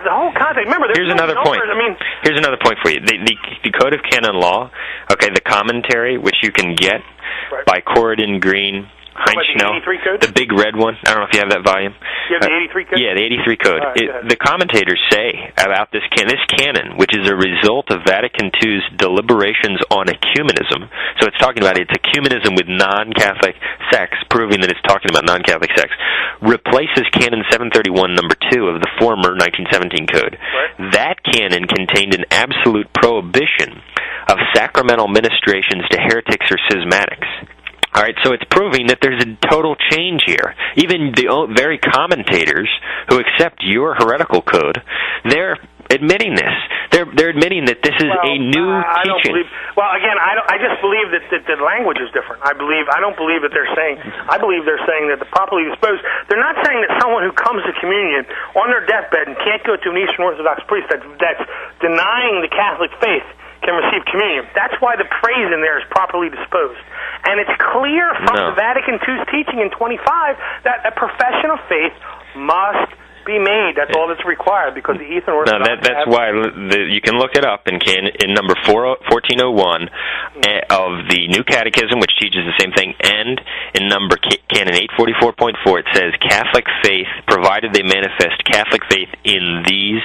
the whole context. Remember, here's another point. Here's another point for you. The Code of Canon Law, okay, the commentary, which you can get by Corridon Green, Heinschnell, the big red one. I don't know if you have that volume. You have the 83 code? Yeah, the 83 code. The commentators say about this canon, which is a result of Vatican II's deliberations on ecumenism. So it's talking about it's ecumenism with non-Catholic sex, proving that it's talking about non-Catholic sex, replaces Canon 731, number 2 of the former 1917 code. Right. That canon contained an absolute prohibition of sacramental ministrations to heretics or schismatics. All right, so it's proving that there's a total change here. Even the very commentators who accept your heretical code, they're admitting this. They're admitting that this is a new teaching. I just believe that the language is different. I don't believe that they're saying. I believe they're saying that the properly disposed. They're not saying that someone who comes to communion on their deathbed and can't go to an Eastern Orthodox priest that's denying the Catholic faith can receive communion. That's why the phrase in there is properly disposed. And it's clear from the Vatican II's teaching in 25 that a profession of faith must be made. That's all that's required because the Eastern Orthodox... No, that's why you can look it up in number 1401 of the New Catechism, which teaches the same thing, and in number Canon 844.4, it says Catholic faith, provided they manifest Catholic faith in these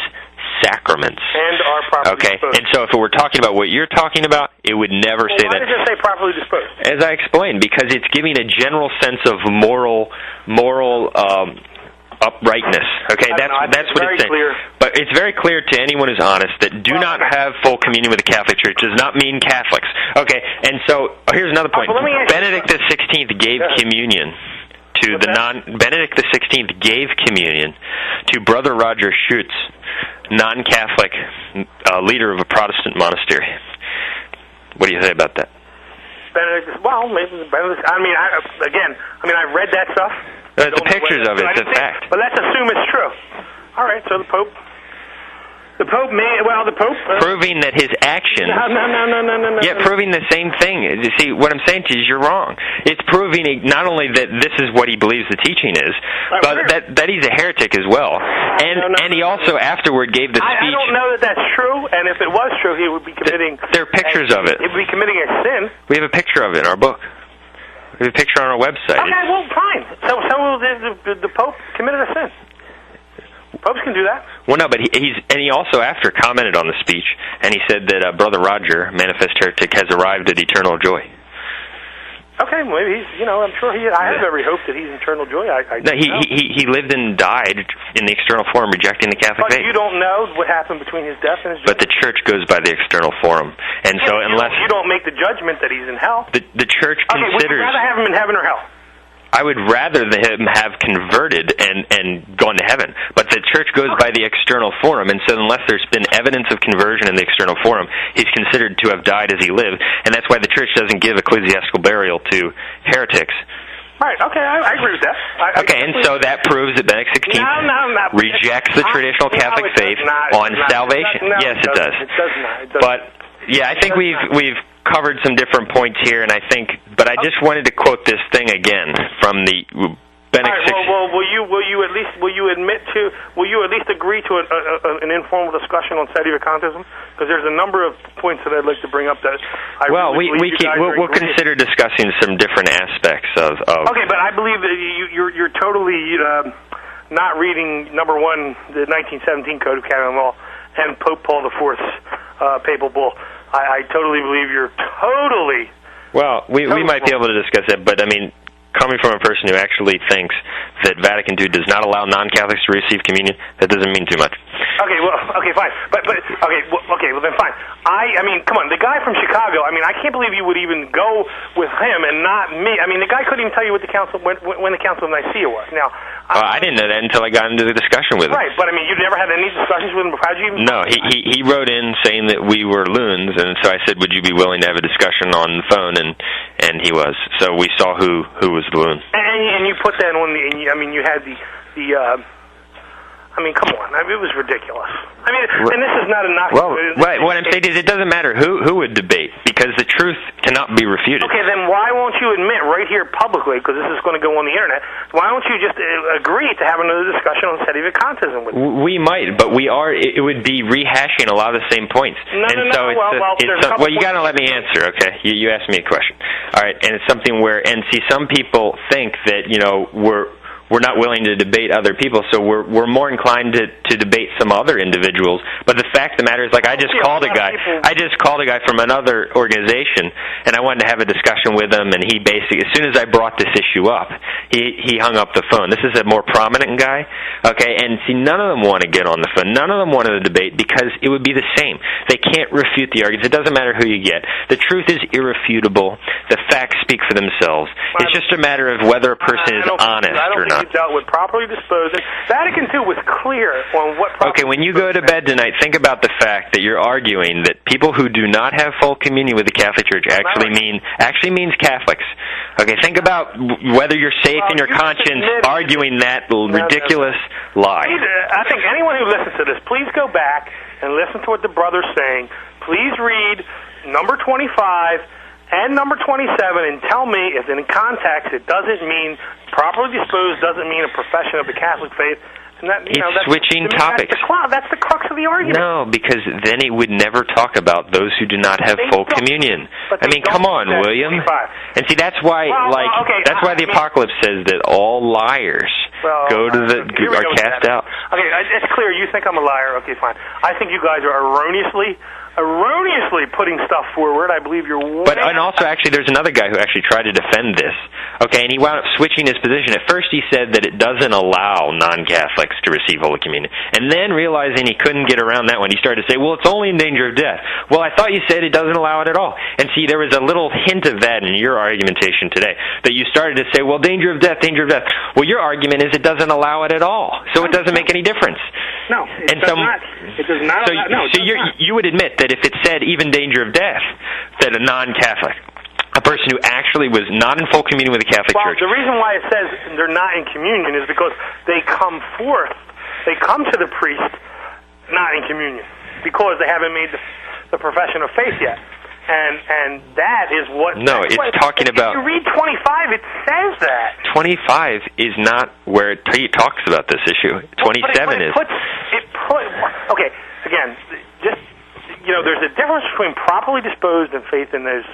sacraments. And are properly disposed. And so if we're talking about what you're talking about, it would never say that. Why does it say properly disposed? As I explained, because it's giving a general sense of moral uprightness. Okay, that's what it's saying. Clear. But it's very clear to anyone who's honest that do not have full communion with the Catholic Church does not mean Catholics. Okay, and so here's another point. Benedict XVI gave communion to Benedict XVI gave communion to Brother Roger Schutz, non-Catholic leader of a Protestant monastery. What do you say about that? Benedict, well, maybe Benedict. I've read that stuff. The pictures of it, it's a fact. But let's assume it's true. All right, so the Pope proving that his actions... No. Yeah, proving the same thing. You see, what I'm saying to you is you're wrong. It's proving not only that this is what he believes the teaching is, but that he's a heretic as well. And he also afterward gave the speech... I don't know that that's true, and if it was true, he would be committing... There are pictures of it. He would be committing a sin. We have a picture of it in our book. We have a picture on our website. Okay, well, fine. So the Pope committed a sin. Popes can do that. Well, no, but he also after commented on the speech, and he said that Brother Roger, manifest heretic, has arrived at eternal joy. Okay, well, maybe I'm sure I have every hope that he's in eternal joy. He lived and died in the external form, rejecting the Catholic faith. But you don't know what happened between his death and his joy. But the Church goes by the external form, and so unless you don't make the judgment that he's in hell, the Church considers. Would you rather have him in heaven or hell? I would rather him have converted and gone to heaven. But the Church goes by the external form, and so unless there's been evidence of conversion in the external form, he's considered to have died as he lived, and that's why the Church doesn't give ecclesiastical burial to heretics. Right, okay, I agree with that. And so that proves that Benedict XVI rejects the traditional Catholic faith on salvation. Yes, it does. It does not. But, yeah, I think we've covered some different points here, and I just wanted to quote this thing again from the Benedict XVI. Well, will you at least agree to an informal discussion on Sedevacantism? Because there's a number of points that I'd like to bring up that we'll consider discussing some different aspects of. Okay, but I believe that you're totally not reading number one, the 1917 Code of Canon Law, and Pope Paul IV's papal bull. I totally believe you're totally... Well, we might be able to discuss that, but I mean, coming from a person who actually thinks that Vatican II does not allow non-Catholics to receive communion, that doesn't mean too much. Okay, fine. But then fine. I mean, come on, the guy from Chicago, I mean, I can't believe you would even go with him and not me. I mean, the guy couldn't even tell you what the council, when the Council of Nicaea was. Now, I didn't know that until I got into the discussion with him. Right, but I mean, you never had any discussions with him before? How'd you even... No, he wrote in saying that we were loons, and so I said, would you be willing to have a discussion on the phone, and he was. So we saw who was the loon. And you put that on you had the I mean, come on. I mean, it was ridiculous. I mean, and this is not a knock. Well, right. What I'm saying is it doesn't matter who would debate, because the truth cannot be refuted. Okay, then why won't you admit right here publicly, because this is going to go on the Internet, why don't you just agree to have another discussion on sedevacantism with me? We might, but it would be rehashing a lot of the same points. No. Well, you got to let me answer, okay? You asked me a question. All right, and it's something where, and see, some people think that, we're not willing to debate other people, so we're more inclined to debate some other individuals. But the fact of the matter is, like, I just called a guy from another organization, and I wanted to have a discussion with him, and he basically, as soon as I brought this issue up, he hung up the phone. This is a more prominent guy, okay? And see, none of them want to get on the phone. None of them wanted to debate, because it would be the same. They can't refute the arguments. It doesn't matter who you get. The truth is irrefutable. The facts speak for themselves. It's just a matter of whether a person is honest or not. You dealt with properly disposing. Vatican II was clear on what. Okay, when you go to bed tonight, think about the fact that you're arguing that people who do not have full communion with the Catholic Church actually means Catholics. Okay, think about whether you're safe in your conscience arguing that ridiculous lie. I think anyone who listens to this, please go back and listen to what the brother's saying. Please read number 25. And number 27, and tell me if in context it doesn't mean properly disposed, doesn't mean a profession of the Catholic faith. And that, it's switching topics. That's the crux of the argument. No, because then it would never talk about those who do not have full communion. I mean, come on, William. 25. And see, that's why, that's why the Apocalypse says that all liars are cast out. Okay, it's clear. You think I'm a liar. Okay, fine. I think you guys are erroneously putting stuff forward. I believe you're and also, actually, there's another guy who actually tried to defend this, okay, and he wound up switching his position. At first he said that it doesn't allow non-Catholics to receive Holy Communion, and then realizing he couldn't get around that one, he started to say, well, it's only in danger of death. Well, I thought you said it doesn't allow it at all. And see, there was a little hint of that in your argumentation today, that you started to say, well, danger of death, danger of death. Well, your argument is it doesn't allow it at all, so it doesn't make any difference. No, it does not. It does not. So you would admit that if it said even danger of death, that a non-Catholic, a person who actually was not in full communion with the Catholic Church. The reason why it says they're not in communion is because they come forth, they come to the priest not in communion, because they haven't made the profession of faith yet. And that is what... No, it's talking about... If you read 25, it says that. 25 is not where it talks about this issue. 27 is... Okay, again, just... there's a difference between properly disposed and faith in those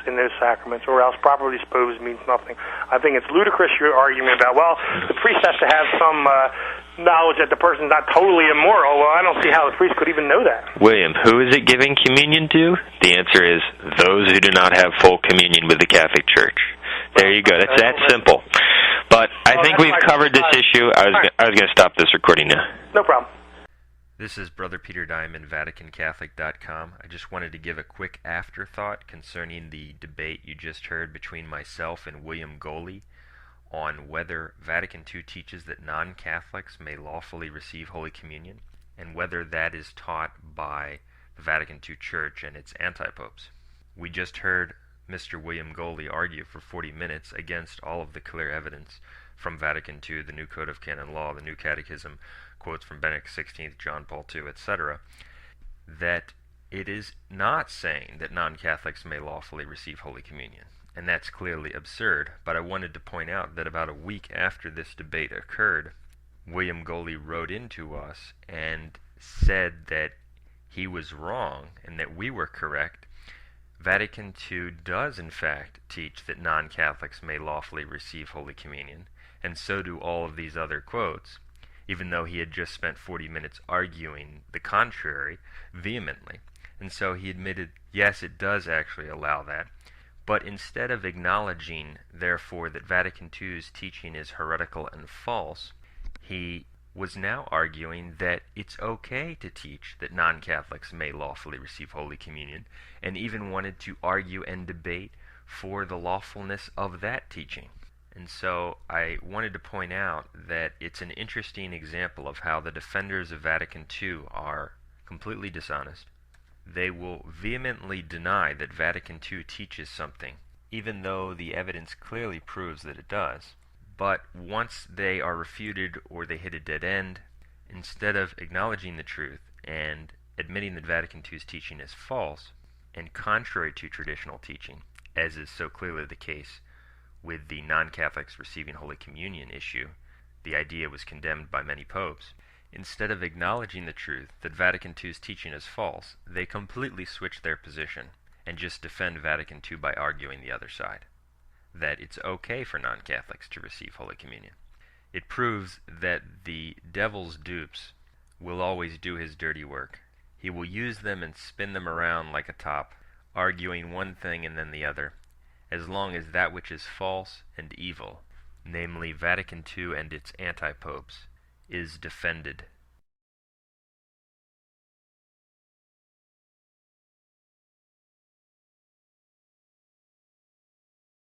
sacraments, or else properly disposed means nothing. I think it's ludicrous, your argument about, well, the priest has to have some knowledge that the person's not totally immoral. Well, I don't see how the priest could even know that. William, who is it giving communion to? The answer is those who do not have full communion with the Catholic Church. There you go. That's that simple. But I think we've covered this issue. I was going to stop this recording now. No problem. This is Brother Peter Diamond, vaticancatholic.com. I just wanted to give a quick afterthought concerning the debate you just heard between myself and William Goley on whether Vatican II teaches that non-Catholics may lawfully receive Holy Communion, and whether that is taught by the Vatican II Church and its anti-popes. We just heard Mr. William Goley argue for 40 minutes against all of the clear evidence from Vatican II, the New Code of Canon Law, the New Catechism, quotes from Benedict XVI, John Paul II, etc., that it is not saying that non-Catholics may lawfully receive Holy Communion. And that's clearly absurd, but I wanted to point out that about a week after this debate occurred, William Goley wrote into us and said that he was wrong and that we were correct. Vatican II does, in fact, teach that non-Catholics may lawfully receive Holy Communion, and so do all of these other quotes, even though he had just spent 40 minutes arguing the contrary vehemently. And so he admitted, yes, it does actually allow that, but instead of acknowledging, therefore, that Vatican II's teaching is heretical and false, he was now arguing that it's okay to teach that non-Catholics may lawfully receive Holy Communion, and even wanted to argue and debate for the lawfulness of that teaching. And so I wanted to point out that it's an interesting example of how the defenders of Vatican II are completely dishonest. They will vehemently deny that Vatican II teaches something, even though the evidence clearly proves that it does. But once they are refuted or they hit a dead end, Instead of acknowledging the truth and admitting that Vatican II's teaching is false and contrary to traditional teaching, as is so clearly the case with the non-Catholics receiving Holy Communion issue, the idea was condemned by many popes. Instead of acknowledging the truth that Vatican II's teaching is false, they completely switch their position and just defend Vatican II by arguing the other side, that it's okay for non-Catholics to receive Holy Communion. It proves that the devil's dupes will always do his dirty work. He will use them and spin them around like a top, arguing one thing and then the other, as long as that which is false and evil, namely Vatican II and its anti-popes, is defended